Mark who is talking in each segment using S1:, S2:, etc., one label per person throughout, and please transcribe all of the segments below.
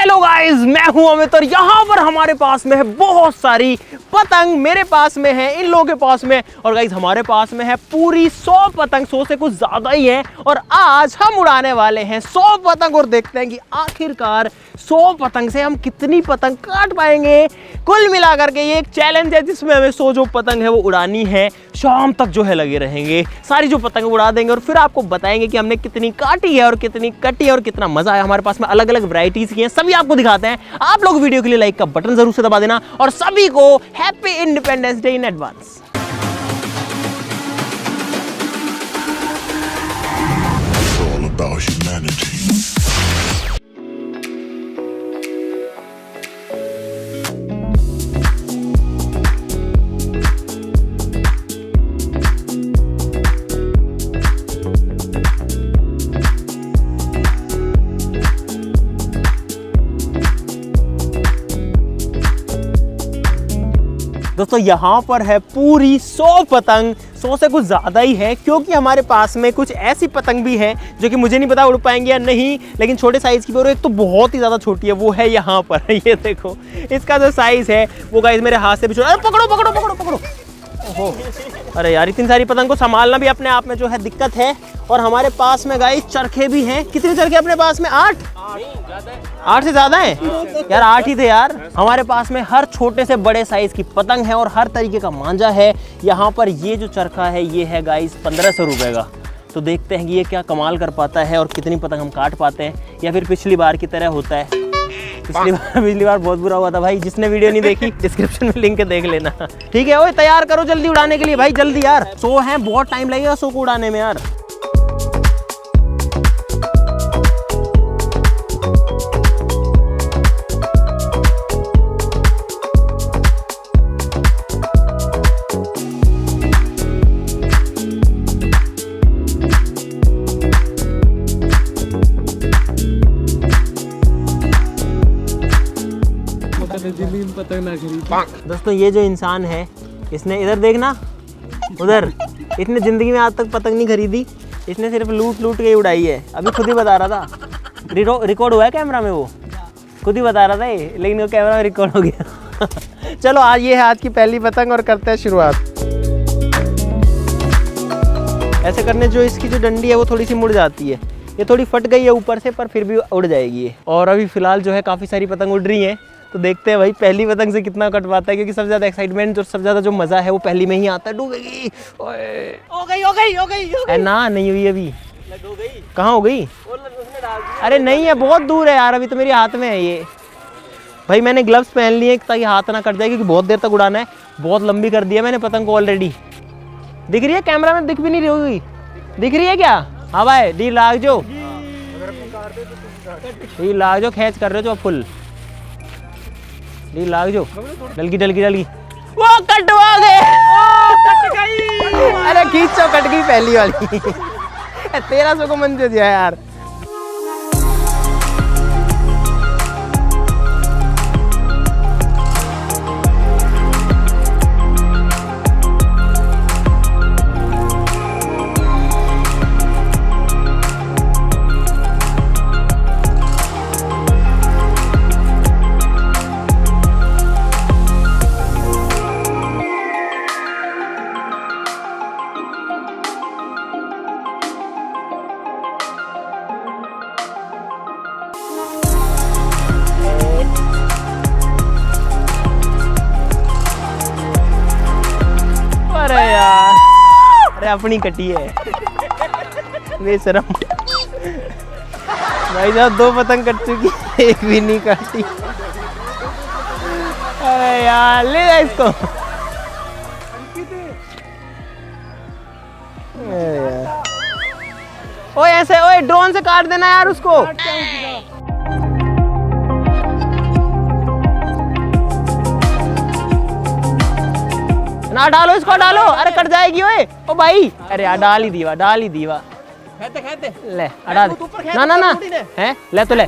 S1: Hello guys, मैं हूं अमित और यहाँ पर हमारे पास में है बहुत सारी पतंग। मेरे पास में है, इन लोगों के पास में, और गाइस हमारे पास में है पूरी 100 पतंग। 100 से कुछ ज्यादा ही है और आज हम उड़ाने वाले हैं 100 पतंग और देखते हैं कि आखिरकार 100 पतंग से हम कितनी पतंग काट पाएंगे। कुल मिलाकर के ये एक चैलेंज है जिसमें हमें 100 जो पतंग है वो उड़ानी है। शाम तक जो है लगे रहेंगे, सारी जो पतंग उड़ा देंगे और फिर आपको बताएंगे कि हमने कितनी काटी है और कितनी कटी है और कितना मजा आया। हमारे पास में अलग अलग वैरायटीज की हैं, सभी आपको दिखाते हैं। आप लोग वीडियो के लिए लाइक का बटन जरूर से दबा देना और सभी को happy independence day in advance. दोस्तों यहाँ पर है पूरी 100 पतंग। 100 से कुछ ज़्यादा ही है क्योंकि हमारे पास में कुछ ऐसी पतंग भी है जो कि मुझे नहीं पता उड़ पाएंगे या नहीं, लेकिन छोटे साइज़ की भी और एक तो बहुत ही ज़्यादा छोटी है, वो है यहाँ पर। ये देखो इसका जो साइज़ है वो गाइस मेरे हाथ से भी छोटा। अरे पकड़ो पकड़ो पकड़ो पकड़ो। ओहो, अरे यार इतनी सारी पतंग को संभालना भी अपने आप में जो है दिक्कत है। और हमारे पास में गाइस चरखे भी हैं। कितने चरखे अपने पास में? 8 से ज़्यादा है यार, 8 ही थे यार। हमारे पास में हर छोटे से बड़े साइज की पतंग है और हर तरीके का मांझा है। यहाँ पर ये जो चरखा है ये है गाइस 1500 रुपये का। तो देखते हैं कि ये क्या कमाल कर पाता है और कितनी पतंग हम काट पाते हैं, या फिर पिछली बार की तरह होता है। पिछली बार बहुत बुरा हुआ था भाई। जिसने वीडियो नहीं देखी डिस्क्रिप्शन में लिंक देख लेना। ठीक है, ओए तैयार करो जल्दी उड़ाने के लिए भाई, जल्दी यार। 100 है, बहुत टाइम लगेगा 100 को उड़ाने में यार। दोस्तों ये जो इंसान है इसने, इधर देखना उधर, इसने जिंदगी में आज तक पतंग नहीं खरीदी। इसने सिर्फ लूट लूट के उड़ाई है। अभी खुद ही बता रहा था, रिकॉर्ड हुआ है कैमरा में, वो खुद ही बता रहा था ये, लेकिन वो कैमरा में रिकॉर्ड हो गया। चलो आज ये है आज की पहली पतंग और करते हैं शुरुआत। ऐसे करने जो इसकी जो डंडी है वो थोड़ी सी मुड़ जाती है। ये थोड़ी फट गई है ऊपर से, पर फिर भी उड़ जाएगी ये। और अभी फिलहाल जो है काफ़ी सारी पतंग उड़ रही हैं, तो देखते हैं भाई पहली पतंग से कितना कट पाता है, क्योंकि सबसे ज़्यादा एक्साइटमेंट और सबसे ज़्यादा जो मज़ा है वो पहली में ही आता है। डूबेगी, हो गई ना, नहीं हुई अभी। कहाँ हो गई? अरे नहीं है, बहुत दूर है यार, अभी तो मेरे हाथ में है ये। भाई मैंने ग्लव्स पहन लिए ताकि हाथ ना कट जाए, क्योंकि बहुत देर तक उड़ाना है। बहुत लंबी कर दिया मैंने पतंग को ऑलरेडी। दिख रही है कैमरा में? दिख भी नहीं रही होगी। दिख रही है क्या? हाँ भाई, डी लाग जो खींच कर रहे हो जो फुल डी लाग जो डलगी वो कटवा गए। अरे खींचो, कट गई पहली वाली। 1300 को मन दिया यार। अरे अपनी कटी है बेशरम। भाई साहब 2 पतंग कट चुकी, एक भी नहीं काटी। अरे यार ले जा इसको। ओए ऐसे, ओए ड्रोन से काट देना यार उसको। ना डालो इसको, डालो। अरे कट जाएगी ओए। ओ भाई, अरे यार डाल ही दीवा खेते ले हटा दे। ना ना ना है, ले तो ले।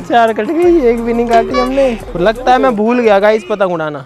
S1: चार कट गई, एक भी नहीं काटी हमने। लगता है मैं भूल गया गाइस पतंग उड़ाना।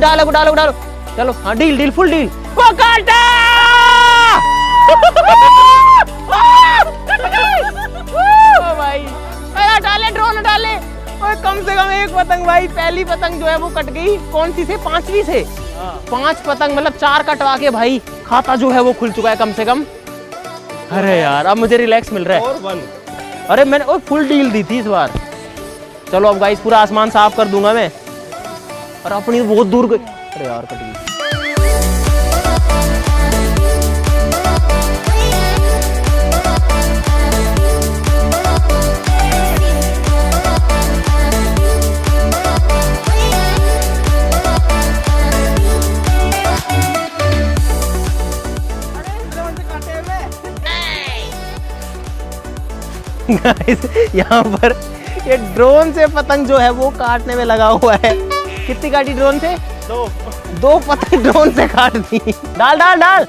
S1: डालो डालो डालो, चलो हाँ डील डील फुल डील। वो काटा भाई, डाले ड्रोन डाले। और कम से कम एक पतंग भाई, पहली पतंग जो है वो कट गई। कौन सी से? 5वीं से। 5 पतंग मतलब 4 कटवा के भाई खाता जो है वो खुल चुका है कम से कम। अरे यार अब मुझे रिलैक्स मिल रहा है। अरे मैंने फुल डील दी थी इस बार। चलो अब गाइस पूरा आसमान साफ कर दूंगा मैं। और अपनी बहुत दूर गई। अरे यार कट गई। गाइस यहाँ पर ये ड्रोन से पतंग जो है वो काटने में लगा हुआ है। कितनी काटी ड्रोन से? 2 पतंग ड्रोन से काट दी। डाल डाल डाल।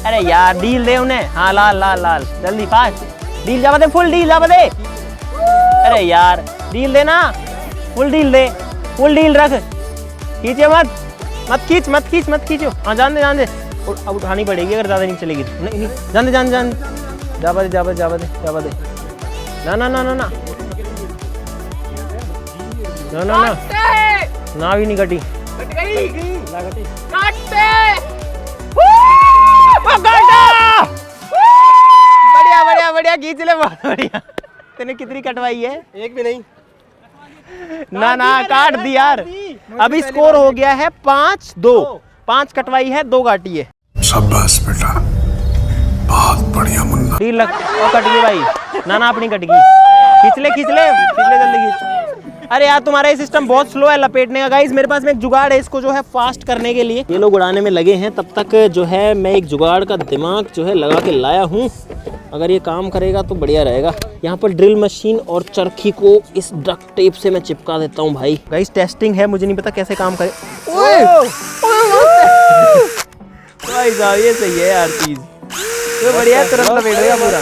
S1: अरे यार डील दे उन्हें। हाँ लाल लाल लाल जल्दी फास्ट डील जावा दे, फुल डील जावा दे। अरे यार डील देना, फुल डील दे, फुल डील रख। खींचे मत, मत खींच मत खींच मत खींचो। हाँ जान दे जान दे। अब उठानी पड़ेगी अगर ज्यादा नहीं चलेगी तो। नहीं जान दे जान दे जान दे। जावा दे जावा जावा दे जावा दे। ना ना ना ना ना ना ना ना ना भी नहीं कटी। कट गई। काटते बढ़िया बढ़िया बढ़िया खींच ले, बहुत बढ़िया। तूने कितनी कटवाई है? एक भी नहीं। ना ना काट दी यार। अभी स्कोर हो गया है 5-2। 5 कटवाई है, 2 काटी है।
S2: शाबाश बेटा, बहुत बढ़िया मुन्ना।
S1: डील लग और कट गई भाई। ना ना अपनी कट गई। खींच ले खींच ले खींच ले जल्दी खींच। अरे यार तुम्हारा ये सिस्टम बहुत स्लो है लपेटने का। गाइस मेरे पास में एक जुगाड़ है इसको जो है फास्ट करने के लिए। ये लोग उड़ाने में लगे हैं, तब तक जो है मैं एक जुगाड़ का दिमाग जो है लगा के लाया हूँ। अगर ये काम करेगा तो बढ़िया रहेगा। यहाँ पर ड्रिल मशीन और चरखी को इस डक्ट टेप से मैं चिपका देता हूँ भाई। गाइस टेस्टिंग है, मुझे नहीं पता कैसे काम करे। भाई साहब ये सही है यार चीज, ये बढ़िया तुरंत लपेटेगा पूरा।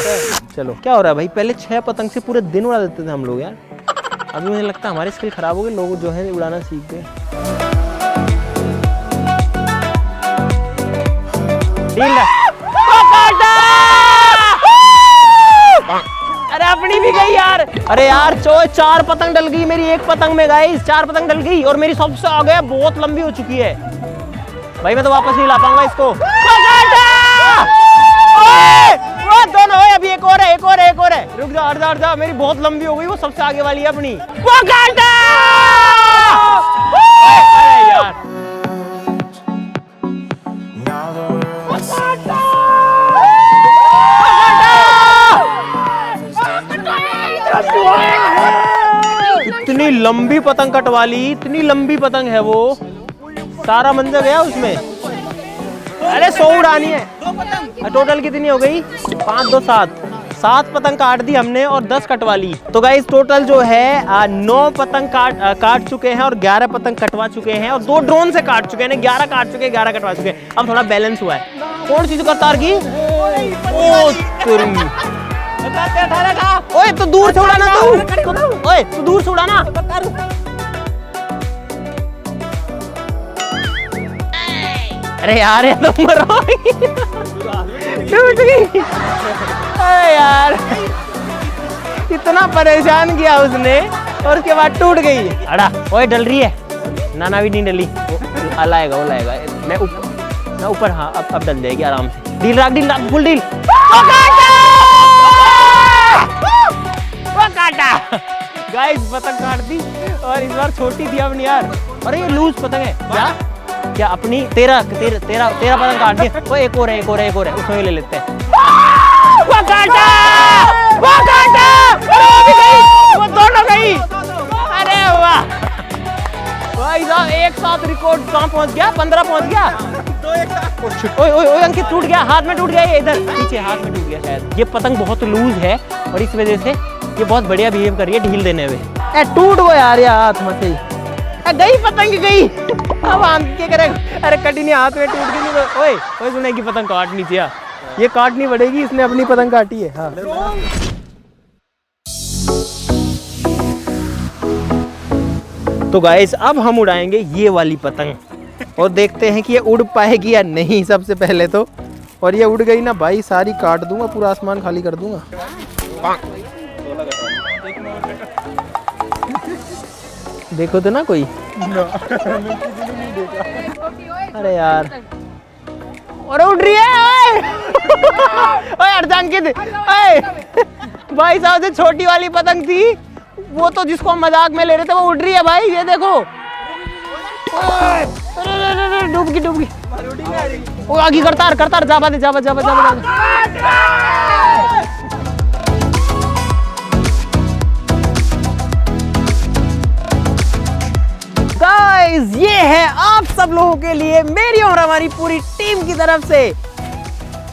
S1: चलो क्या हो रहा है भाई, पहले 6 पतंग से पूरे दिन उड़ा देते थे हम लोग यार। अभी मुझे लगता है हमारी स्किल खराब हो गई, लोग जो है उड़ाना सीख गए। अरे अपनी भी गई यार। अरे यार 4 पतंग डल गई मेरी एक पतंग में। गाइस 4 पतंग डल गई और मेरी सबसे आगे बहुत लंबी हो चुकी है भाई। मैं तो वापस नहीं ला पाऊंगा इसको। वो दोनों है, अभी एक और है एक और है एक और है। रुक जा हट जा, मेरी बहुत लंबी हो गई। वो सबसे आगे वाली है अपनी। वो काटा। अरे यार इतनी लंबी पतंग कटवा ली, इतनी लंबी पतंग है वो। सारा मंजर गया उसमें। अरे 100 उड़ानी है। टोटल कितनी हो गई? 5 2 7 पतंग काट दी हमने और 10 कटवा ली। तो गाइस टोटल जो है 9 पतंग काट चुके हैं और 11 पतंग कटवा चुके हैं और 2 ड्रोन से काट चुके हैं। 11 काट चुके हैं, 11 कटवा चुके हैं। अब थोड़ा बैलेंस हुआ है। कौन सी करतार की? ओए तो दूर से उड़ाना तू। ओए तू दूर से उड़ाना। अरे यार ये तो टूट गई। अरे यार इतना परेशान किया उसने और उसके बाद टूट गई। अड़ा ओए डल रही है। नाना भी नहीं डली। वो लाएगा वो लाएगा। मैं ऊपर। हाँ अब डल जाएगी आराम से। डील रख फुल डील। वो काटा। गाइस पतंग काट दी और इस बार छोटी थी अपनी यार। अरे ये लूज पतंग है क्या अपनी? 13 पतंग काट दिए। वो एक और है उसमें ले लेते हैं। वो काटा वो भी गई, वो दोनों गई। अरे वाह भाई साहब एक साथ रिकॉर्ड कहाँ पहुंच गया? 15 पहुंच गया। ओए अंकित टूट गया, हाथ में टूट गया। ये इधर पीछे हाथ में टूट गया शायद। ये पतंग बहुत लूज है और इस वजह से ये बहुत बढ़िया बिहेव कर रही है ढील देने में। टूट गो यार हाथ में से गई पतंग गई। अब हम क्या करें? अरे कटी नहीं, हाथ में टूट गई। नहीं ओए सुने की पतंग काटनी थी। ये काटनी पड़ेगी, इसने अपनी पतंग काटी है। हाँ तो गाइस अब हम उड़ाएंगे ये वाली पतंग। और देखते हैं कि ये उड़ पाएगी या नहीं सबसे पहले तो। और ये उड़ गई ना भाई, सारी काट दूंगा, पूरा आसमान खाली कर दूंगा। देखो तो ना कोई। अरे यार, और उड़ रही है। ओए अर्धांकित, ओए भाई साहब से छोटी वाली पतंग थी वो, तो जिसको हम मजाक में ले रहे थे वो उड़ रही है भाई, ये देखो। डूब गई। वो आगे करतार जाबा दे। गाइस, ये है आप सब लोगों के लिए मेरी और हमारी पूरी टीम की तरफ से।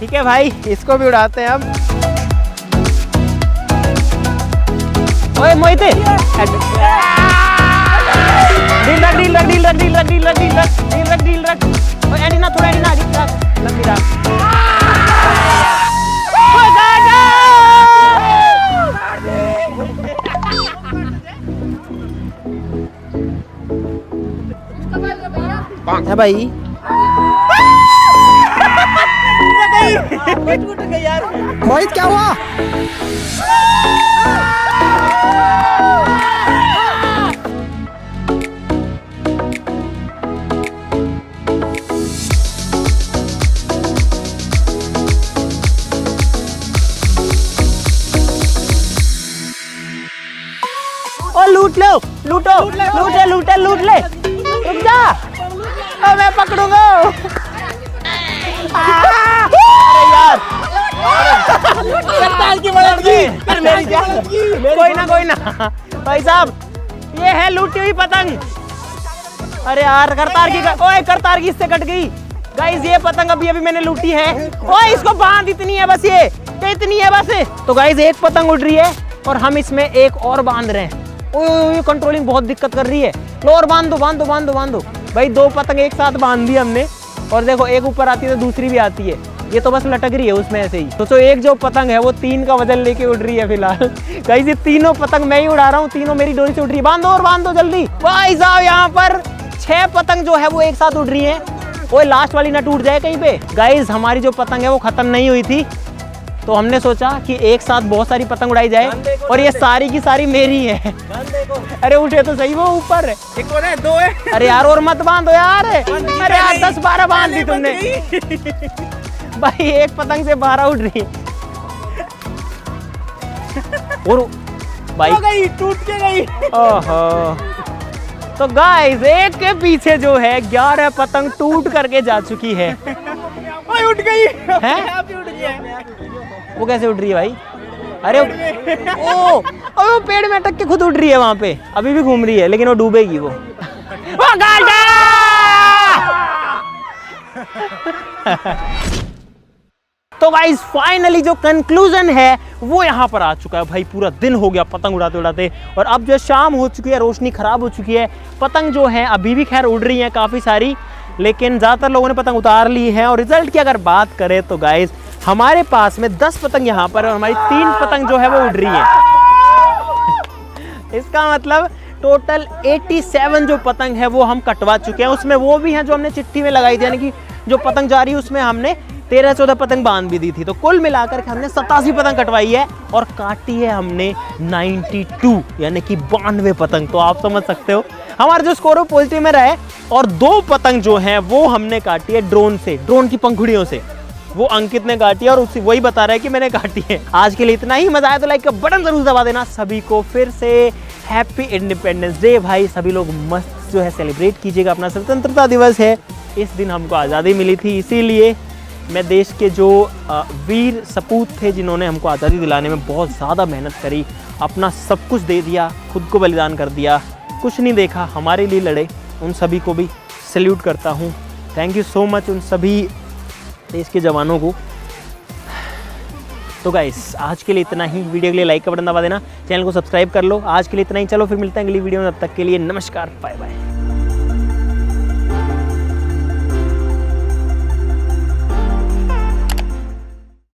S1: ठीक है भाई, इसको भी उड़ाते हैं हम। ओए मोहिते, ढील रख। ओए एंटीना थोड़ा आगे रख, लंबी रख। है भाई। मोहित क्या हुआ? ओ लूट ले। रुक जा, मैं पकड़ूंगा। अरे यार, करतार की मदद की। कोई ना भाई साहब, ये है लूटी हुई पतंग। अरे यार, करतार की इससे कट गई। गाइस, ये पतंग अभी मैंने लूटी है। ओए इसको बांध, इतनी है बस, ये इतनी है बस। तो गाइस, एक पतंग उड़ रही है और हम इसमें एक और बांध रहे हैं। ओए कंट्रोलिंग बहुत दिक्कत कर रही है। लो और बांध दो भाई। 2 पतंग एक साथ बांध दी हमने, और देखो एक ऊपर आती है तो दूसरी भी आती है। ये तो बस लटक रही है उसमें ऐसे ही। तो एक जो पतंग है वो 3 का वजन लेके उड़ रही है फिलहाल। गाइस, ये तीनों पतंग मैं ही उड़ा रहा हूँ, तीनों मेरी डोरी से उड़ रही है। बांध दो जल्दी भाई साहब। यहाँ पर 6 पतंग जो है वो एक साथ उड़ रही है। ओए लास्ट वाली ना टूट जाए कहीं पे। गाइस, हमारी जो पतंग है वो खत्म नहीं हुई थी, तो हमने सोचा कि एक साथ बहुत सारी पतंग उड़ाई जाए, और ये सारी की सारी मेरी है। अरे उठे तो सही, वो ऊपर है। एक और है, 2 है। अरे यार, और मत बांधो यार। अरे यार, 10-12 बांध दी तुमने। भाई एक पतंग से 12 उड़ रही। और भाई टूट के गई। ओहो। तो गाइस, एक के पीछे जो है 11 पतंग टूट करके जा चुकी है। उठ गई है? वो कैसे उड़ रही है भाई? अरे वो पेड़ में अटक के खुद उड़ रही है वहां पे, अभी भी घूम रही है, लेकिन वो डूबेगी वो। तो गाइस, फाइनली जो कंक्लूजन है वो यहाँ पर आ चुका है भाई। पूरा दिन हो गया पतंग उड़ाते उड़ाते, और अब जो शाम हो चुकी है, रोशनी खराब हो चुकी है। पतंग जो है अभी भी खैर उड़ रही है काफ़ी सारी, लेकिन ज़्यादातर लोगों ने पतंग उतार ली है। और रिजल्ट की अगर बात करें तो गाइस, हमारे पास में 10 पतंग यहाँ पर है, और हमारी 3 पतंग जो है वो उड़ रही है। इसका मतलब टोटल 87 जो पतंग है वो हम कटवा चुके हैं। उसमें वो भी हैं जो हमने चिट्ठी में लगाई थी, यानी कि जो पतंग जा रही है उसमें हमने 13-14 पतंग बांध भी दी थी। तो कुल मिलाकर के हमने 87 पतंग कटवाई है, और काटी है हमने 92, यानी कि 92 पतंग। तो आप समझ सकते हो हमारा जो स्कोर है पॉजिटिव में रहा है। और 2 पतंग जो हैं वो हमने काटी है ड्रोन से, ड्रोन की पंखुड़ियों से। वो अंकित ने काटी है, और उसी वही बता रहा है कि मैंने काटी है। आज के लिए इतना ही। मजा आया तो लाइक का बटन जरूर दबा देना। सभी को फिर से हैप्पी इंडिपेंडेंस डे भाई। सभी लोग मस्त जो है सेलिब्रेट कीजिएगा। अपना स्वतंत्रता दिवस है, इस दिन हमको आज़ादी मिली थी, इसीलिए मैं देश के जो वीर सपूत थे जिन्होंने हमको आज़ादी दिलाने में बहुत ज़्यादा मेहनत करी, अपना सब कुछ दे दिया, खुद को बलिदान कर दिया, कुछ नहीं देखा, हमारे लिए लड़े, उन सभी को भी सैल्यूट करता हूँ। थैंक यू सो मच उन सभी देश के जवानों को। तो गाइस, आज के लिए इतना ही। वीडियो के लिए लाइक का बटन दबा देना, चैनल को सब्सक्राइब कर लो। आज के लिए इतना ही, चलो फिर मिलते हैं अगली वीडियो में। तब तक के लिए नमस्कार, बाय बाय।